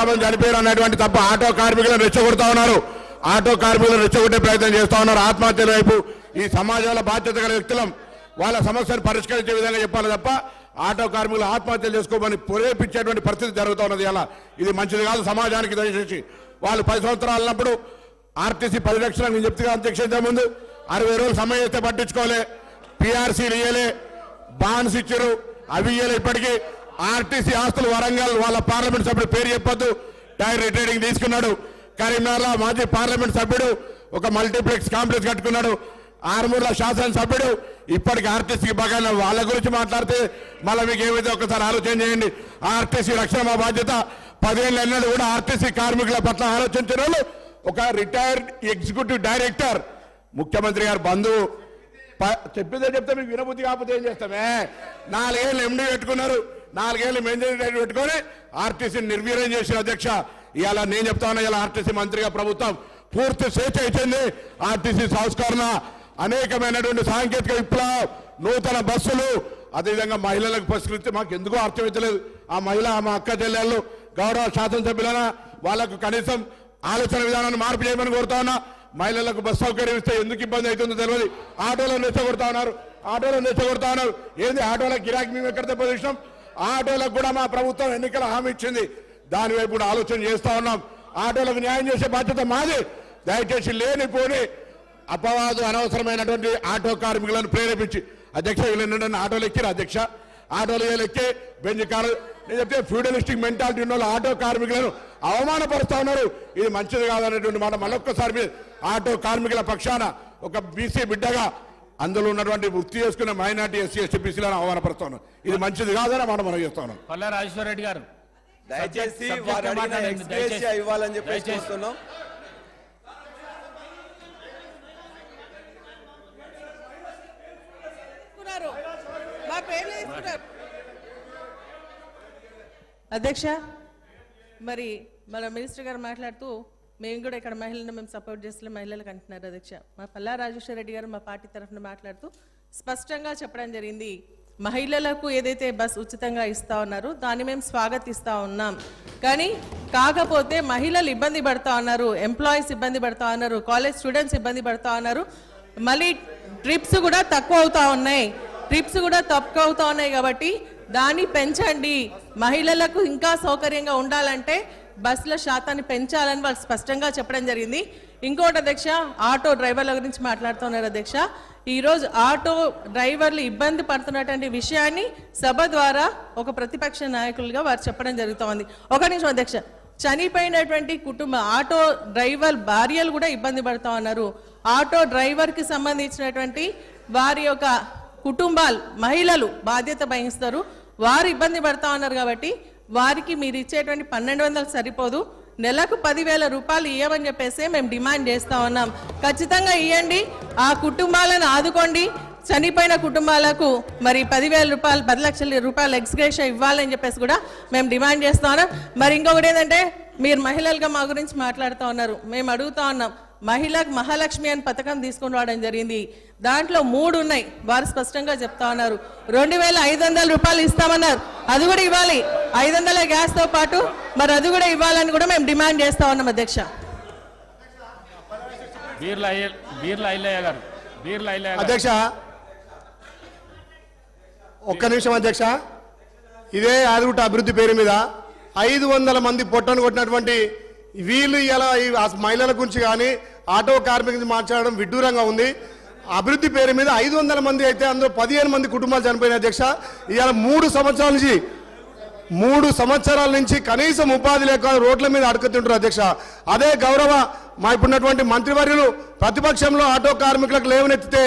మంది చనిపోయారు అన్నటువంటి తప్ప ఆటో కార్మికులను రెచ్చగొడతా ఉన్నారు. ఆటో కార్మికులను రెచ్చగొట్టే ప్రయత్నం చేస్తా ఉన్నారు. ఆత్మహత్యల వైపు ఈ సమాజంలో బాధ్యత గల వ్యక్తులం వాళ్ళ సమస్యను పరిష్కరించే విధంగా చెప్పాలి తప్ప ఆటో కార్మికులు ఆత్మహత్యలు చేసుకోమని ప్రేరేపించేటువంటి పరిస్థితి జరుగుతూ ఉన్నది. అలా ఇది మంచిది కాదు సమాజానికి. దయచేసి వాళ్ళు 10 సంవత్సరాలు అన్నప్పుడు ఆర్టీసీ 10 లక్షలు నేను చెప్తే అధ్యక్ష ముందు 60 రోజులు సమయం ఇస్తే పట్టించుకోలే, పిఆర్సీలు ఇయ్యలే, బాండ్స్ ఇచ్చారు, అవి ఇయ్యలే. ఇప్పటికీ ఆర్టీసీ ఆస్తులు వరంగల్ వాళ్ళ పార్లమెంట్ సభ్యుడు పేరు చెప్పొద్దు టైర్ రిటైరింగ్ తీసుకున్నాడు. కరీంనగర్లో మాజీ పార్లమెంట్ సభ్యుడు ఒక మల్టీప్లెక్స్ కాంప్లెక్స్ కట్టుకున్నాడు. ఆర్మూర్ల శాసనసభ్యుడు ఇప్పటికి ఆర్టీసీకి బాగా వాళ్ళ గురించి మాట్లాడితే మళ్ళీ మీకు ఏమైతే ఒకసారి ఆలోచన చేయండి. ఆర్టీసీ రక్షణ మా బాధ్యత. 10 ఏళ్ళు అన్నది కూడా ఆర్టీసీ కార్మికుల పట్ల ఆలోచించిన వాళ్ళు ఒక రిటైర్డ్ ఎగ్జిక్యూటివ్ డైరెక్టర్ ముఖ్యమంత్రి గారు బంధువు చెప్పిందే చెప్తే మీకు వినబుద్ధి కాకపోతే ఏం చేస్తామే. 4 ఏళ్ళు ఎండీ పెట్టుకున్నారు, 4 ఏళ్ళు మెయింటైన్ పెట్టుకొని ఆర్టీసీని నిర్వీర్యం చేసిన అధ్యక్ష. ఇవాళ నేను చెప్తా ఉన్నా, ఇలా ఆర్టీసీ మంత్రిగా ప్రభుత్వం పూర్తి స్వేచ్ఛ ఇచ్చింది. ఆర్టీసీ సంస్కరణ, అనేకమైనటువంటి సాంకేతిక విప్లవం, నూతన బస్సులు, అదేవిధంగా మహిళలకు పరిష్కరిస్తే మాకు ఎందుకో అర్థమవుతలేదు. ఆ మహిళ మా అక్క చెల్లెళ్ళు గౌరవ శాసనసభ్యులైన వాళ్ళకు కనీసం ఆలోచన విధానాన్ని మార్పు చేయమని కోరుతా ఉన్నా. మహిళలకు బస్ సౌకర్యం ఇస్తే ఎందుకు ఇబ్బంది అవుతుందో తెలియదు. ఆటోలో నెచ్చగొడతా ఉన్నారు, ఏంది ఆటోల గిరాకీ మేము ఎక్కడ దెబ్బతీసినాం? ఆటోలకు కూడా మా ప్రభుత్వం ఎన్నికల హామీ ఇచ్చింది, దాని వైపు కూడా ఆలోచన చేస్తా ఉన్నాం. ఆటోలకు న్యాయం చేసే బాధ్యత మాది. దయచేసి లేనిపోని అపవాదు అనవసరమైనటువంటి ఆటో కార్మికులను ప్రేరేపించి అధ్యక్ష వీళ్ళు ఆటోలు ఎక్కిరు అధ్యక్ష, ఆటోలు ఎక్కి బెంచ్ కారు నేను చెప్తే ఫ్యూడలిస్టిక్ మెంటాలిటీ ఉన్న వాళ్ళు ఆటో కార్మికులను అవమానపరుస్తా ఉన్నారు. ఇది మంచిది కాదనేటువంటి మాట మళ్ళొక్కసారి ఆటో కార్మికుల పక్షాన ఒక బీసీ బిడ్డగా అందులో ఉన్నటువంటి వృత్తి చేసుకున్న మైనార్టీ ఎస్సీ ఎస్టీ బీసీలను అవమానపరుస్తా ఉన్నాం. ఇది మంచిది కాదని మాట మనం చేస్తా ఉన్నాం. పల్లా రాజేశ్వర రెడ్డి గారు దయచేసి ఇవ్వాలని చెప్పేసి చూస్తున్నాం. అధ్యక్ష, మరి మన మినిస్టర్ గారు మాట్లాడుతూ మేము కూడా ఇక్కడ మహిళలను మేము సపోర్ట్ చేస్తున్న మహిళలకు అంటున్నారు అధ్యక్ష. మా పల్లా రాజేశ్వర రెడ్డి గారు మా పార్టీ తరఫున మాట్లాడుతూ స్పష్టంగా చెప్పడం జరిగింది, మహిళలకు ఏదైతే బస్ ఉచితంగా ఇస్తా ఉన్నారో దాన్ని మేము స్వాగతిస్తా ఉన్నాం. కానీ కాకపోతే మహిళలు ఇబ్బంది పడుతూ ఉన్నారు, ఎంప్లాయీస్ ఇబ్బంది పడుతూ ఉన్నారు, కాలేజ్ స్టూడెంట్స్ ఇబ్బంది పడుతూ ఉన్నారు. మళ్ళీ ట్రిప్స్ కూడా తక్కువ అవుతా ఉన్నాయి కాబట్టి దాన్ని పెంచండి. మహిళలకు ఇంకా సౌకర్యంగా ఉండాలంటే బస్సుల శాతాన్ని పెంచాలని వాళ్ళు స్పష్టంగా చెప్పడం జరిగింది. ఇంకోటి అధ్యక్ష, ఆటో డ్రైవర్ల గురించి మాట్లాడుతున్నారు అధ్యక్ష. ఈరోజు ఆటో డ్రైవర్లు ఇబ్బంది పడుతున్నటువంటి విషయాన్ని సభ ద్వారా ఒక ప్రతిపక్ష నాయకులుగా వారు చెప్పడం జరుగుతోంది. ఒక నిమిషం అధ్యక్ష, చనిపోయినటువంటి ఆటో డ్రైవర్ భార్యలు కూడా ఇబ్బంది పడుతూ ఉన్నారు. ఆటో డ్రైవర్కి సంబంధించినటువంటి వారి యొక్క కుటుంబాలు మహిళలు బాధ్యత వహిస్తారు, వారు ఇబ్బంది పడుతూ ఉన్నారు. కాబట్టి వారికి మీరు ఇచ్చేటువంటి 1200 సరిపోదు, నెలకు 10,000 రూపాయలు ఇవ్వమని చెప్పేసి మేము డిమాండ్ చేస్తూ ఉన్నాం. ఖచ్చితంగా ఇవ్వండి, ఆ కుటుంబాలను ఆదుకోండి. చనిపోయిన కుటుంబాలకు మరి 10,000 రూపాయలు 10 లక్షల రూపాయలు ఎక్స్గ్రేషియా ఇవ్వాలని చెప్పేసి కూడా మేము డిమాండ్ చేస్తూ ఉన్నాం. మరి ఇంకొకటి ఏంటంటే, మీరు మహిళలుగా మా గురించి మాట్లాడుతూ ఉన్నారు, మేము అడుగుతా ఉన్నాం. మహిళకు మహాలక్ష్మి అని పథకం తీసుకుని రావడం జరిగింది, దాంట్లో 3 ఉన్నాయి. వారు స్పష్టంగా చెప్తా ఉన్నారు 2,500 రూపాయలు ఇస్తామన్నారు, అది కూడా ఇవ్వాలి. 500 గ్యాస్తో పాటు మరి అది కూడా ఇవ్వాలని కూడా మేము డిమాండ్ చేస్తా ఉన్నాం అధ్యక్ష. అధ్యక్ష ఒక్క నిమిషం అధ్యక్ష, ఇదే ఆదిగుట్ట అభివృద్ధి పేరు మీద 500 మంది పొట్టను కొట్టినటువంటి వీళ్ళు ఇలా మహిళల గురించి కానీ ఆటో కార్మికుల మాట్లాడడం విడ్డూరంగా ఉంది. అభివృద్ధి పేరు మీద 500 మంది అయితే అందులో 15 మంది కుటుంబాలు చనిపోయిన అధ్యక్ష. ఇవాళ 3 సంవత్సరాల నుంచి కనీసం ఉపాధి లేక రోడ్ల మీద అడుగుతుంటారు అధ్యక్ష. అదే గౌరవ మా ఇప్పుడున్నటువంటి మంత్రివర్యులు ప్రతిపక్షంలో ఆటో కార్మికులకు లేవనెత్తితే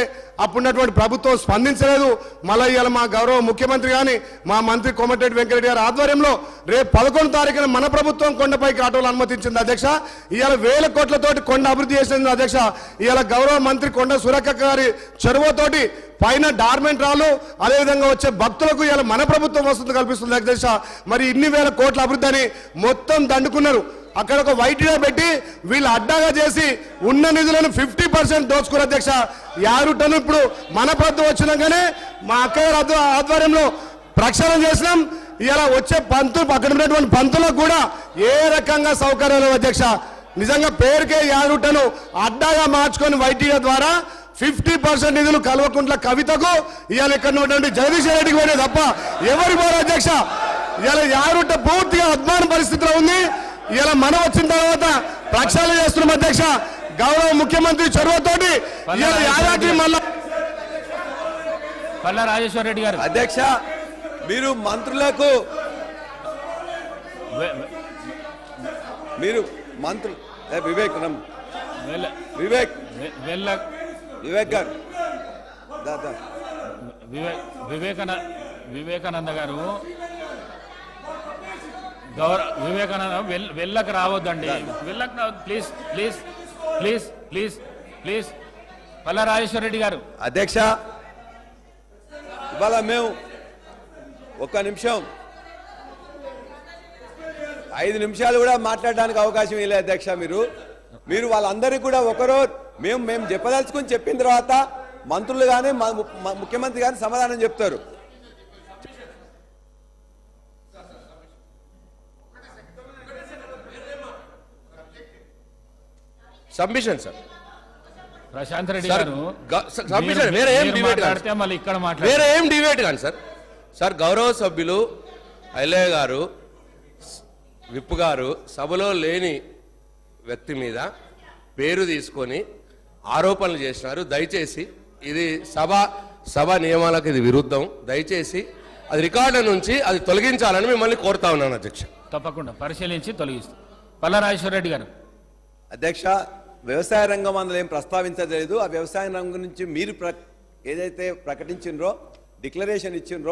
అప్పుడున్నటువంటి ప్రభుత్వం స్పందించలేదు. మళ్ళీ ఇవాళ మా గౌరవ ముఖ్యమంత్రి కానీ మా మంత్రి కోమటిరెడ్డి వెంకటరెడ్డి గారి ఆధ్వర్యంలో రేపు 11వ తారీఖున మన ప్రభుత్వం కొండపైకి ఆటోలు అనుమతించింది అధ్యక్ష. ఇవాళ 1000 కోట్లతోటి కొండ అభివృద్ధి చేసింది అధ్యక్ష. ఇవాళ గౌరవ మంత్రి కొండ సురేఖ గారి చొరవతోటి పైన డార్మెంట్ రాళ్ళు అదేవిధంగా వచ్చే భక్తులకు ఇవాళ మన ప్రభుత్వం వసతి కల్పిస్తుంది అధ్యక్ష. మరి ఇన్ని 1000 కోట్ల అభివృద్ధి అని మొత్తం దండుకున్నారు. అక్కడ ఒక వైట్గా పెట్టి వీళ్ళు అడ్డాగా చేసి ఉన్న నిధులను 50% దోచుకున్నారు అధ్యక్ష. యారుటను ఇప్పుడు మన ప్రభుత్వం వచ్చినాకనే మా అక్కయ్య ఆధ్వర్యంలో ప్రక్షాళన చేసినాం. ఇలా వచ్చే పంతులు అక్కడ ఉన్నటువంటి పంతులకు కూడా ఏ రకంగా సౌకర్యాలు లేవు అధ్యక్ష. నిజంగా పేరుకే యాదగుట్టను అడ్డాగా మార్చుకొని వైటీఆర్ ద్వారా 50% నిధులు కల్వకుంట్ల కవితకు ఇవాళ ఇక్కడ ఉన్నటువంటి జగదీష్ రెడ్డికి పోయినా తప్ప ఎవరికి పోరు అధ్యక్ష. ఇవాళ యాదగుట్ట పూర్తిగా అద్మాన పరిస్థితిలో ఉంది. ఇలా మనం వచ్చిన తర్వాత ప్రక్షాళన చేస్తున్నాం అధ్యక్ష. గౌరవ ముఖ్యమంత్రి చొరవతోటి ఇలా యాదాద్రి మళ్ళా పల్లా రాజేశ్వర రెడ్డి గారు. అధ్యక్ష, మీరు మంత్రులకు మీరు మంత్రులు వివేక్ వివేక్ వివేక్ గారు వివేకానంద గారు వివేకానంద వెళ్ళకు రావద్దండి, వెళ్ళకు రావద్దు please please please please please. Palla Rajeshwara Reddy గారు. అధ్యక్ష, ఇవాళ మేము ఒక్క నిమిషం 5 నిమిషాలు కూడా మాట్లాడడానికి అవకాశం ఇవ్వలేదు అధ్యక్ష. మీరు వాళ్ళందరికీ కూడా ఒకరో మేము చెప్పదలుచుకుని చెప్పిన తర్వాత మంత్రులు కానీ ముఖ్యమంత్రి కానీ సమాధానం చెప్తారు. Submission sir. Prashant Reddy sir, గారు సబ్మిషన్ వేరే ఏం డిబేట్ మాట్లాడితే మళ్ళీ ఇక్కడ వేరే ఏం డిబేట్ కానీ సార్. సార్, గౌరవ సభ్యులు ఐలయ్య గారు విప్ గారు సభలో లేని వ్యక్తి మీద పేరు తీసుకొని ఆరోపణలు చేసినారు. దయచేసి ఇది సభ నియమాలకు ఇది విరుద్ధం. దయచేసి అది రికార్డు నుంచి అది తొలగించాలని మిమ్మల్ని కోరుతా ఉన్నాను అధ్యక్ష. తప్పకుండా పరిశీలించి తొలగిస్తాం. పల్లా రాజేశ్వర రెడ్డి గారు. అధ్యక్ష, వ్యవసాయ రంగం అందులో ఏం ప్రస్తావించలేదు. ఆ వ్యవసాయ రంగం నుంచి మీరు ఏదైతే ప్రకటించినరో డిక్లరేషన్ ఇచ్చినరో